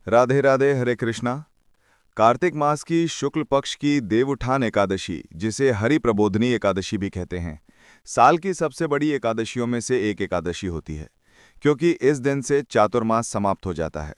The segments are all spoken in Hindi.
राधे राधे, हरे कृष्णा। कार्तिक मास की शुक्ल पक्ष की देवउत्थान एकादशी, जिसे हरि प्रबोधनी एकादशी भी कहते हैं, साल की सबसे बड़ी एकादशियों में से एक एकादशी होती है, क्योंकि इस दिन से चातुर्मास समाप्त हो जाता है।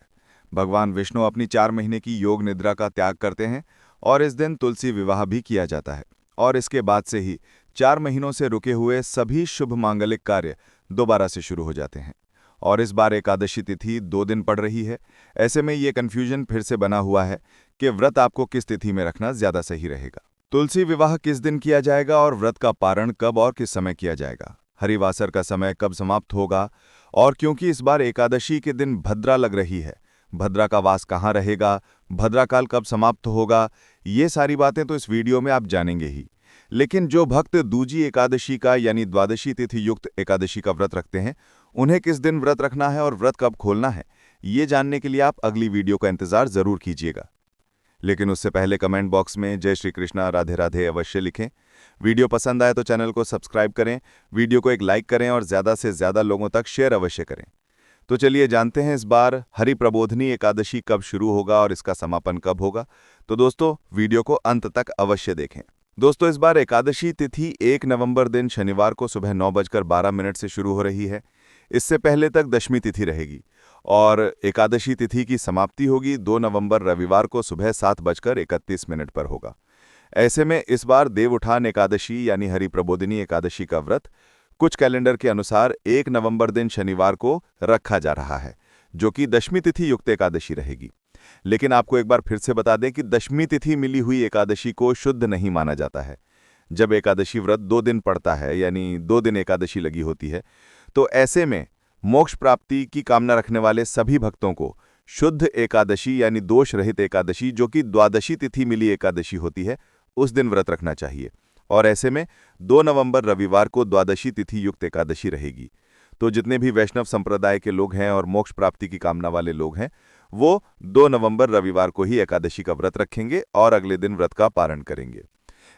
भगवान विष्णु अपनी 4 महीने की योग निद्रा का त्याग करते हैं और इस दिन तुलसी विवाह भी किया जाता है। और इसके बाद से ही 4 महीनों से रुके हुए सभी शुभ मांगलिक कार्य दोबारा से शुरू हो जाते हैं। और इस बार एकादशी तिथि 2 दिन पड़ रही है। ऐसे में ये कन्फ्यूजन फिर से बना हुआ है कि व्रत आपको किस तिथि में रखना ज्यादा सही रहेगा। तुलसी विवाह किस दिन किया जाएगा और व्रत का पारण कब और किस समय किया जाएगा, हरिवासर का समय कब समाप्त होगा, और क्योंकि इस बार एकादशी के दिन भद्रा लग रही है, भद्रा का वास कहाँ रहेगा, भद्राकाल कब समाप्त होगा, ये सारी बातें तो इस वीडियो में आप जानेंगे ही। लेकिन जो भक्त दूजी एकादशी का यानी द्वादशी तिथि युक्त एकादशी का व्रत रखते हैं, उन्हें किस दिन व्रत रखना है और व्रत कब खोलना है, ये जानने के लिए आप अगली वीडियो का इंतजार जरूर कीजिएगा। लेकिन उससे पहले कमेंट बॉक्स में जय श्री कृष्णा राधे राधे अवश्य लिखें। वीडियो पसंद आए तो चैनल को सब्सक्राइब करें, वीडियो को एक लाइक करें और ज़्यादा से ज़्यादा लोगों तक शेयर अवश्य करें। तो चलिए जानते हैं इस बार हरि प्रबोधनी एकादशी कब शुरू होगा और इसका समापन कब होगा। तो दोस्तों, वीडियो को अंत तक अवश्य देखें। दोस्तों, इस बार एकादशी तिथि 1 नवंबर दिन शनिवार को सुबह 9:12 से शुरू हो रही है। इससे पहले तक दशमी तिथि रहेगी और एकादशी तिथि की समाप्ति होगी 2 नवंबर रविवार को सुबह 7:31 पर होगा। ऐसे में इस बार देवउत्थान एकादशी यानी हरि प्रबोधिनी एकादशी का व्रत कुछ कैलेंडर के अनुसार 1 नवंबर दिन शनिवार को रखा जा रहा है, जो कि दशमी तिथि युक्त एकादशी रहेगी। लेकिन आपको एक बार फिर से बता दें कि दशमी तिथि मिली हुई एकादशी को शुद्ध नहीं माना जाता है। जब एकादशी व्रत 2 दिन पड़ता है यानी 2 दिन एकादशी लगी होती है, तो ऐसे में मोक्ष प्राप्ति की कामना रखने वाले सभी भक्तों को शुद्ध एकादशी यानी दोष रहित एकादशी, जो कि द्वादशी तिथि मिली एकादशी होती है, उस दिन व्रत रखना चाहिए। और ऐसे में 2 नवंबर रविवार को द्वादशी तिथि युक्त एकादशी रहेगी। तो जितने भी वैष्णव संप्रदाय के लोग हैं और मोक्ष प्राप्ति की कामना वाले लोग हैं, वो 2 नवंबर रविवार को ही एकादशी का व्रत रखेंगे और अगले दिन व्रत का पारण करेंगे।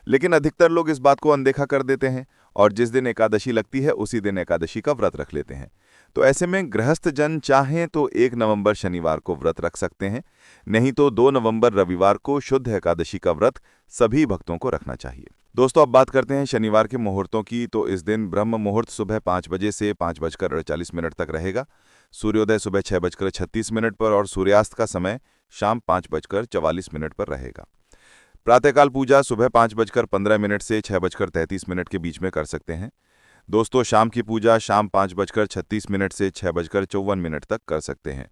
लेकिन अधिकतर लोग इस बात को अनदेखा कर देते हैं और जिस दिन एकादशी लगती है उसी दिन एकादशी का व्रत रख लेते हैं। तो ऐसे में गृहस्थ जन चाहें तो 1 नवंबर शनिवार को व्रत रख सकते हैं, नहीं तो 2 नवंबर रविवार को शुद्ध एकादशी का व्रत सभी भक्तों को रखना चाहिए। दोस्तों, अब बात करते हैं शनिवार के मुहूर्तों की। तो इस दिन ब्रह्म मुहूर्त सुबह 5 बजे से 5:48 तक रहेगा। सूर्योदय सुबह 6:36 पर और सूर्यास्त का समय शाम 5:44 पर रहेगा। प्रातःकाल पूजा सुबह 5:15 से 6:33 के बीच में कर सकते हैं। दोस्तों, शाम की पूजा शाम 5:36 से 6:54 तक कर सकते हैं।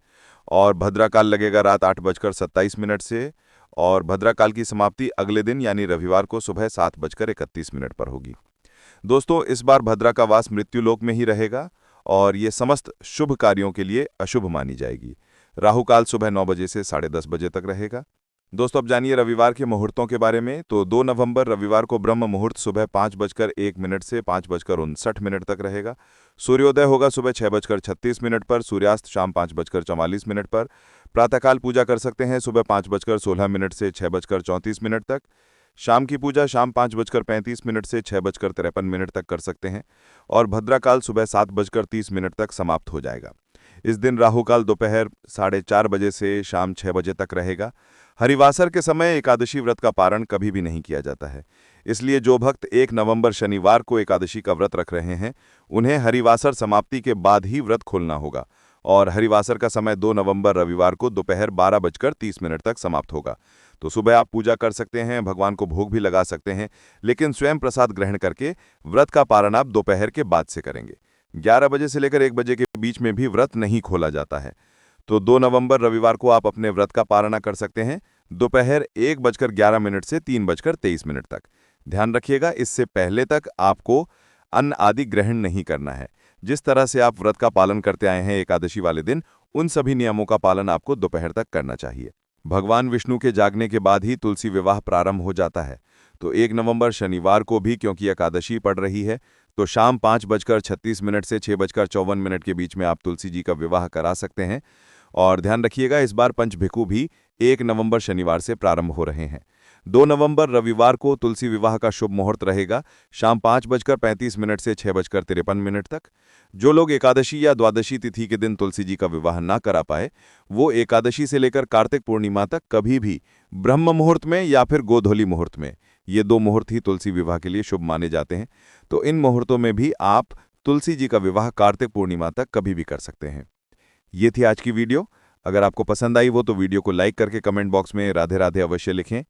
और भद्राकाल लगेगा रात 8:27 से, और भद्राकाल की समाप्ति अगले दिन यानी रविवार को सुबह 7:31 पर होगी। दोस्तों, इस बार भद्रा का वास मृत्युलोक में ही रहेगा और ये समस्त शुभ कार्यों के लिए अशुभ मानी जाएगी। राहुकाल सुबह 9 बजे से 10:30 बजे तक रहेगा। दोस्तों, अब जानिए रविवार के मुहूर्तों के बारे में। तो 2 नवंबर रविवार को ब्रह्म मुहूर्त सुबह 5:01 से 5:59 तक रहेगा। सूर्योदय होगा सुबह 6:36 पर, सूर्यास्त शाम 5:44 पर। प्रातःकाल पूजा कर सकते हैं सुबह 5:16 से 6:34 तक। शाम की पूजा शाम 5:35 से 6:53 तक कर सकते हैं और भद्राकाल सुबह 7:30 तक समाप्त हो जाएगा। इस दिन राहुकाल दोपहर 4:30 बजे से शाम 6 बजे तक रहेगा। हरिवासर के समय एकादशी व्रत का पारण कभी भी नहीं किया जाता है, इसलिए जो भक्त 1 नवंबर शनिवार को एकादशी का व्रत रख रहे हैं, उन्हें हरिवासर समाप्ति के बाद ही व्रत खोलना होगा। और हरिवासर का समय 2 नवंबर रविवार को दोपहर 12:30 तक समाप्त होगा। तो सुबह आप पूजा कर सकते हैं, भगवान को भोग भी लगा सकते हैं, लेकिन स्वयं प्रसाद ग्रहण करके व्रत का पारण आप दोपहर के बाद से करेंगे। 11 बजे से लेकर 1 बजे के बीच में भी व्रत नहीं खोला जाता है। तो 2 नवंबर रविवार को आप अपने व्रत का पारणा कर सकते हैं दोपहर 1:11 से 3:23 तक। ध्यान रखिएगा, इससे पहले तक आपको अन्न आदि ग्रहण नहीं करना है। जिस तरह से आप व्रत का पालन करते आए हैं एकादशी वाले दिन, उन सभी नियमों का पालन आपको दोपहर तक करना चाहिए। भगवान विष्णु के जागने के बाद ही तुलसी विवाह प्रारंभ हो जाता है। तो 1 नवंबर शनिवार को भी क्योंकि एकादशी पड़ रही है, तो शाम 5:36 से 6:54 के बीच में आप तुलसी जी का विवाह करा सकते हैं। और ध्यान रखिएगा, इस बार पंचभिक्षु भी 1 नवंबर शनिवार से प्रारंभ हो रहे हैं। 2 नवंबर रविवार को तुलसी विवाह का शुभ मुहूर्त रहेगा, शाम 5:35 से 6:53 तक। जो लोग एकादशी या द्वादशी तिथि के दिन तुलसी जी का विवाह ना करा पाए, वो एकादशी से लेकर कार्तिक पूर्णिमा तक कभी भी ब्रह्म मुहूर्त में या फिर गोधूली मुहूर्त में, ये 2 मुहूर्त ही तुलसी विवाह के लिए शुभ माने जाते हैं। तो इन मुहूर्तों में भी आप तुलसी जी का विवाह कार्तिक पूर्णिमा तक कभी भी कर सकते हैं। ये थी आज की वीडियो। अगर आपको पसंद आई हो तो वीडियो को लाइक करके कमेंट बॉक्स में राधे राधे अवश्य लिखें।